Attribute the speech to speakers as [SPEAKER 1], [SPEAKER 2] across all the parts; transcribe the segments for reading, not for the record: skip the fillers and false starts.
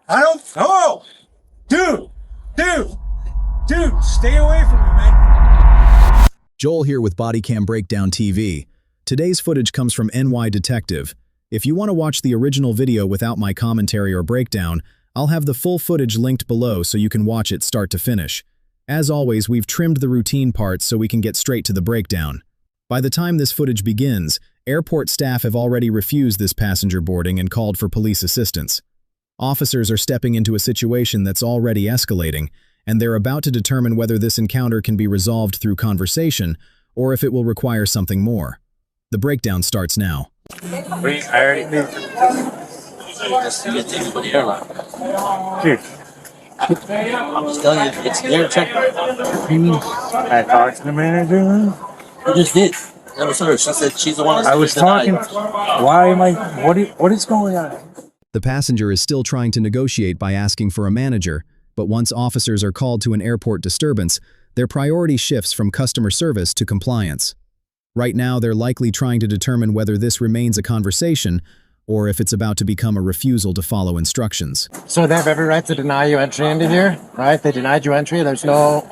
[SPEAKER 1] I don't. Oh, dude, stay away from me, man.
[SPEAKER 2] Joel here with Bodycam Breakdown TV. Today's footage comes from NY Detective. If you want to watch the original video without my commentary or breakdown, I'll have the full footage linked below so you can watch it start to finish. As always, we've trimmed the routine parts so we can get straight to the breakdown. By the time this footage begins, airport staff have already refused this passenger boarding and called for police assistance. Officers are stepping into a situation that's already escalating, and they're about to determine whether this encounter can be resolved through conversation or if it will require something more. The breakdown starts now.
[SPEAKER 3] Wait, I already paid. Just to get tickets with the airline.
[SPEAKER 1] Dude,
[SPEAKER 3] I'm just telling you, it's their check.
[SPEAKER 1] I talked to the manager.
[SPEAKER 3] You just did. That was her. She said she's the one.
[SPEAKER 1] I was talking. Why am I? What is going on?
[SPEAKER 2] The passenger is still trying to negotiate by asking for a manager, but once officers are called to an airport disturbance, their priority shifts from customer service to compliance. Right now, they're likely trying to determine whether this remains a conversation or if it's about to become a refusal to follow instructions.
[SPEAKER 4] So they have every right to deny you entry into here, right? They denied you entry. There's no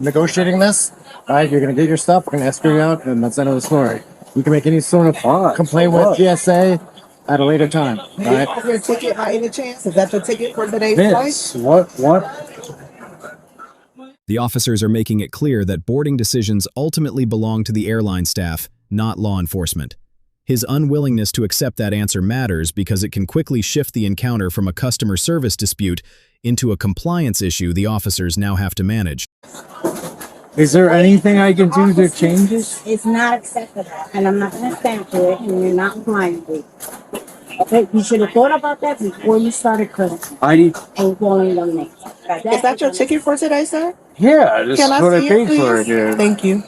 [SPEAKER 4] negotiating this, right? You're going to get your stuff, we're going to escort you out, and that's the end of the story. You can make any sort of complaint with GSA at a later time, right?
[SPEAKER 5] Your ticket by any chance? Is that your ticket for today's flight?
[SPEAKER 1] What?
[SPEAKER 2] The officers are making it clear that boarding decisions ultimately belong to the airline staff, not law enforcement. His unwillingness to accept that answer matters because it can quickly shift the encounter from a customer service dispute into a compliance issue the officers now have to manage.
[SPEAKER 1] Is there anything I can do to change this?
[SPEAKER 6] It's not acceptable, and I'm not going to stand for it, and you're not complying with it. Okay, you should have thought about that before you started cursing and calling them names.
[SPEAKER 5] Is that your ticket for today, sir?
[SPEAKER 1] Yeah, this
[SPEAKER 5] Can
[SPEAKER 1] is
[SPEAKER 5] I
[SPEAKER 1] what I
[SPEAKER 5] see
[SPEAKER 1] paid
[SPEAKER 5] it,
[SPEAKER 1] for
[SPEAKER 5] please?
[SPEAKER 1] it, dude.
[SPEAKER 5] Thank you.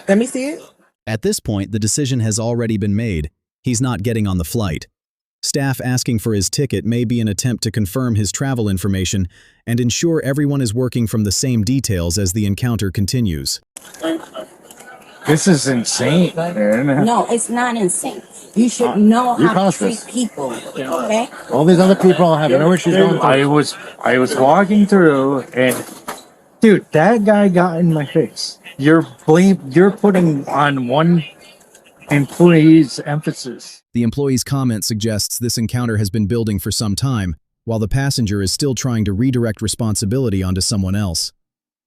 [SPEAKER 5] Let me see it.
[SPEAKER 2] At this point, the decision has already been made. He's not getting on the flight. Staff asking for his ticket may be an attempt to confirm his travel information and ensure everyone is working from the same details as the encounter continues.
[SPEAKER 1] This is insane, man.
[SPEAKER 6] No, it's not insane. You should know how to treat people, okay?
[SPEAKER 4] All these other people have no issues going through.
[SPEAKER 1] I was walking through and, dude, that guy got in my face. You're putting on one employee's emphasis.
[SPEAKER 2] The employee's comment suggests this encounter has been building for some time, while the passenger is still trying to redirect responsibility onto someone else.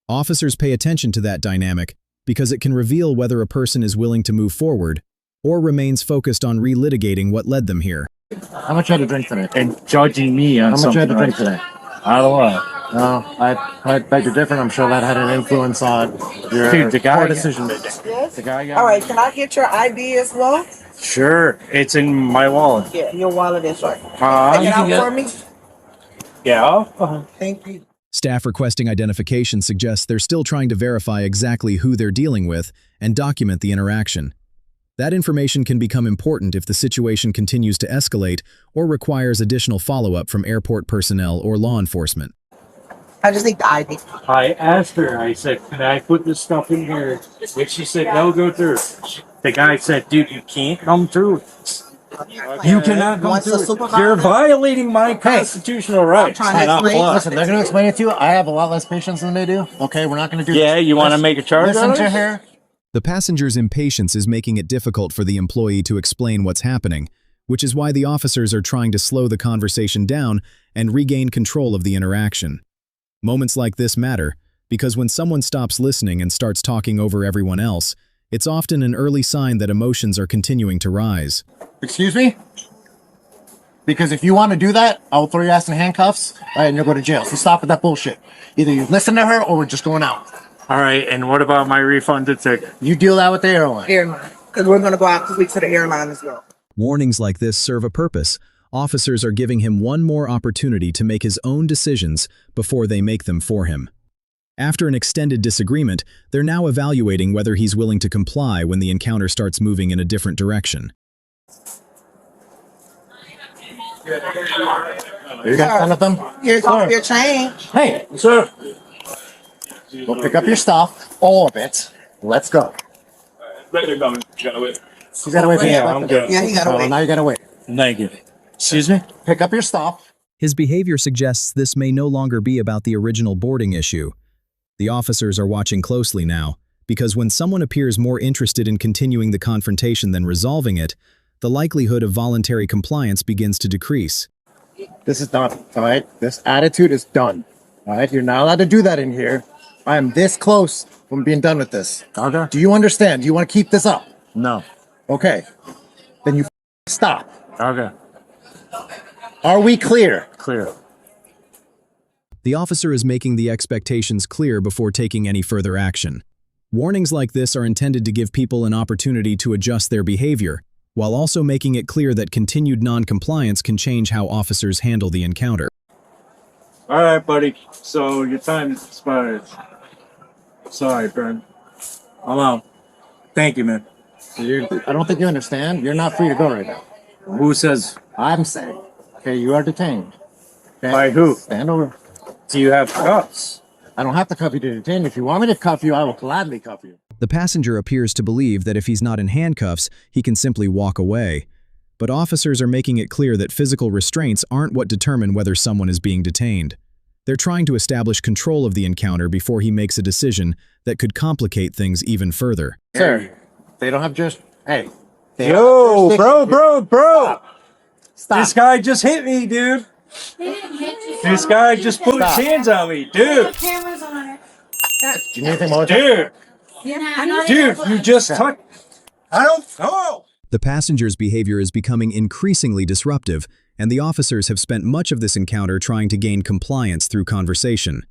[SPEAKER 2] Officers pay attention to that dynamic because it can reveal whether a person is willing to move forward or remains focused on relitigating what led them here.
[SPEAKER 4] How much you had to drink today?
[SPEAKER 1] And judging me on
[SPEAKER 4] How much you
[SPEAKER 1] something
[SPEAKER 4] had to drink
[SPEAKER 1] like
[SPEAKER 4] today?
[SPEAKER 1] I don't know.
[SPEAKER 4] No, I beg you're different. I'm sure that had an influence on your
[SPEAKER 1] Dude, the guy-
[SPEAKER 4] poor decision making.
[SPEAKER 5] Yes.
[SPEAKER 1] The guy got
[SPEAKER 5] All right, can I get your ID as well?
[SPEAKER 1] Sure, it's in my wallet.
[SPEAKER 5] Yeah, your wallet is right. Take it out for me.
[SPEAKER 1] Yeah.
[SPEAKER 5] Thank you.
[SPEAKER 2] Staff requesting identification suggests they're still trying to verify exactly who they're dealing with and document the interaction. That information can become important if the situation continues to escalate or requires additional follow-up from airport personnel or law enforcement.
[SPEAKER 5] I just need the ID.
[SPEAKER 1] I asked her, I said, can I put this stuff in here? And she said, no, go through. The guy said, dude, you can't come through. You cannot come
[SPEAKER 5] Once the
[SPEAKER 1] through.
[SPEAKER 5] supervisor-
[SPEAKER 1] You're violating my constitutional rights.
[SPEAKER 5] trying to
[SPEAKER 1] And
[SPEAKER 5] explain-
[SPEAKER 4] Listen, they're going to explain it to you. I have a lot less patience than they do. Okay, we're not going to do
[SPEAKER 1] Yeah,
[SPEAKER 4] this.
[SPEAKER 1] you want to make a charge
[SPEAKER 4] Listen
[SPEAKER 1] out
[SPEAKER 4] to
[SPEAKER 1] of it?
[SPEAKER 4] her.
[SPEAKER 2] The passenger's impatience is making it difficult for the employee to explain what's happening, which is why the officers are trying to slow the conversation down and regain control of the interaction. Moments like this matter, because when someone stops listening and starts talking over everyone else, it's often an early sign that emotions are continuing to rise.
[SPEAKER 4] Excuse me? Because if you want to do that, I will throw your ass in handcuffs, right, and you'll go to jail. So stop with that bullshit. Either you listen to her or we're just going out.
[SPEAKER 1] All right, and what about my refunded ticket?
[SPEAKER 4] You deal that with the airline.
[SPEAKER 5] Airline. Because we're going to go out this week to the airline as well.
[SPEAKER 2] Warnings like this serve a purpose. Officers are giving him one more opportunity to make his own decisions before they make them for him. After an extended disagreement, they're now evaluating whether he's willing to comply when the encounter starts moving in a different direction.
[SPEAKER 4] You got done with them?
[SPEAKER 5] Here's all your change.
[SPEAKER 4] Hey,
[SPEAKER 1] Sir.
[SPEAKER 4] go pick up your stuff, all of it. Let's go.
[SPEAKER 3] They're coming. You gotta wait.
[SPEAKER 4] You gotta wait for
[SPEAKER 1] Yeah,
[SPEAKER 4] you.
[SPEAKER 1] I'm good.
[SPEAKER 5] Yeah, he got to
[SPEAKER 4] Oh,
[SPEAKER 5] wait.
[SPEAKER 4] now you gotta wait.
[SPEAKER 1] Thank you. Excuse me?
[SPEAKER 4] Pick up your stuff.
[SPEAKER 2] His behavior suggests this may no longer be about the original boarding issue. The officers are watching closely now, because when someone appears more interested in continuing the confrontation than resolving it, the likelihood of voluntary compliance begins to decrease.
[SPEAKER 4] This is done, all right? This attitude is done, all right? You're not allowed to do that in here. I am this close from being done with this.
[SPEAKER 1] Okay.
[SPEAKER 4] Do you understand? Do you want to keep this up?
[SPEAKER 1] No.
[SPEAKER 4] Okay. Then you stop.
[SPEAKER 1] Okay.
[SPEAKER 4] Are we clear?
[SPEAKER 1] Clear.
[SPEAKER 2] The officer is making the expectations clear before taking any further action. Warnings like this are intended to give people an opportunity to adjust their behavior, while also making it clear that continued non-compliance can change how officers handle the encounter.
[SPEAKER 1] All right, buddy. So your time is expired. Sorry, Bern. I'm out. Thank you, man.
[SPEAKER 4] I don't think you understand. You're not free to go right now.
[SPEAKER 1] Who says?
[SPEAKER 4] I'm saying. Okay, you are detained. Okay?
[SPEAKER 1] By who?
[SPEAKER 4] Stand over.
[SPEAKER 1] Do you have cuffs?
[SPEAKER 4] I don't have to cuff you to detain you. If you want me to cuff you, I will gladly cuff you.
[SPEAKER 2] The passenger appears to believe that if he's not in handcuffs, he can simply walk away. But officers are making it clear that physical restraints aren't what determine whether someone is being detained. They're trying to establish control of the encounter before he makes a decision that could complicate things even further.
[SPEAKER 4] Sir, they don't have just... Hey.
[SPEAKER 1] Yo, bro.
[SPEAKER 4] Stop.
[SPEAKER 1] This guy just hit me, dude. This guy just put his hands on me, dude.
[SPEAKER 6] Cameras on it.
[SPEAKER 4] Do you need anything more?
[SPEAKER 1] Dude,
[SPEAKER 6] Yeah,
[SPEAKER 1] dude, you just touched. I don't know.
[SPEAKER 2] The passenger's behavior is becoming increasingly disruptive, and the officers have spent much of this encounter trying to gain compliance through conversation.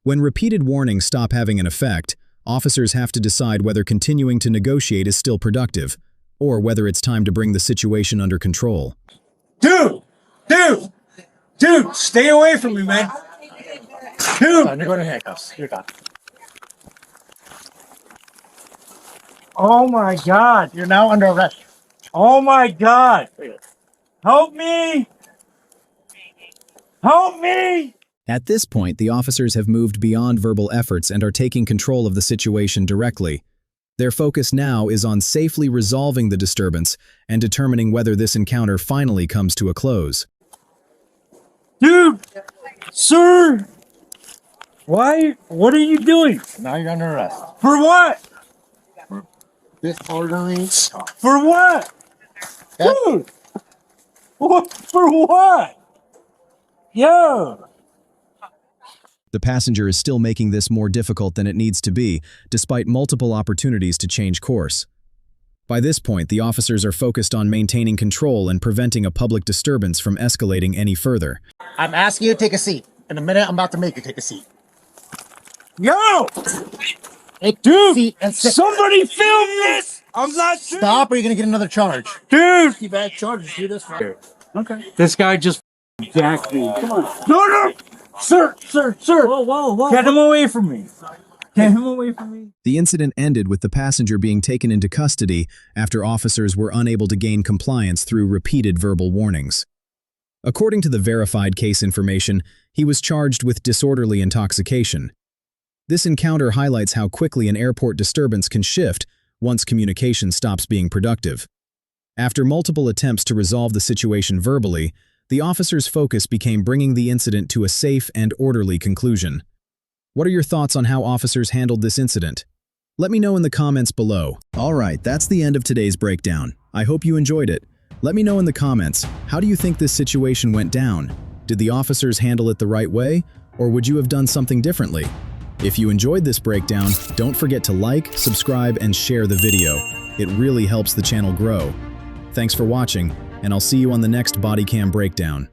[SPEAKER 2] When repeated warnings stop having an effect, officers have to decide whether continuing to negotiate is still productive, or whether it's time to bring the situation under control.
[SPEAKER 1] Dude, stay away from me, man. Dude.
[SPEAKER 4] You're going to handcuffs. You're done.
[SPEAKER 1] Oh my God.
[SPEAKER 4] You're now under arrest.
[SPEAKER 1] Oh my God. Help me. Help me.
[SPEAKER 2] At this point, the officers have moved beyond verbal efforts and are taking control of the situation directly. Their focus now is on safely resolving the disturbance and determining whether this encounter finally comes to a close.
[SPEAKER 1] Dude, sir, why? What are you doing?
[SPEAKER 4] Now you're under arrest.
[SPEAKER 1] For what?
[SPEAKER 4] Disorderly.
[SPEAKER 1] For what?
[SPEAKER 4] Yeah.
[SPEAKER 1] Dude, what? For what? Yo.
[SPEAKER 2] The passenger is still making this more difficult than it needs to be, despite multiple opportunities to change course. By this point, the officers are focused on maintaining control and preventing a public disturbance from escalating any further.
[SPEAKER 4] I'm asking you to take a seat. In a minute, I'm about to make you take a seat.
[SPEAKER 1] Yo.
[SPEAKER 4] Take
[SPEAKER 1] Dude,
[SPEAKER 4] seat and sit.
[SPEAKER 1] somebody film this. I'm not sure.
[SPEAKER 4] Stop or you're going to get another charge.
[SPEAKER 1] Dude.
[SPEAKER 4] You bad charges. Do this for
[SPEAKER 1] Okay. This guy just jacked me. Come on. No. Sir. Whoa. Get him away from me. Get him away from me.
[SPEAKER 2] The incident ended with the passenger being taken into custody after officers were unable to gain compliance through repeated verbal warnings. According to the verified case information, he was charged with disorderly intoxication. This encounter highlights how quickly an airport disturbance can shift once communication stops being productive. After multiple attempts to resolve the situation verbally, the officer's focus became bringing the incident to a safe and orderly conclusion. What are your thoughts on how officers handled this incident? Let me know in the comments below. Alright, that's the end of today's breakdown. I hope you enjoyed it. Let me know in the comments, how do you think this situation went down? Did the officers handle it the right way, or would you have done something differently? If you enjoyed this breakdown, don't forget to like, subscribe, and share the video. It really helps the channel grow. Thanks for watching, and I'll see you on the next Bodycam breakdown.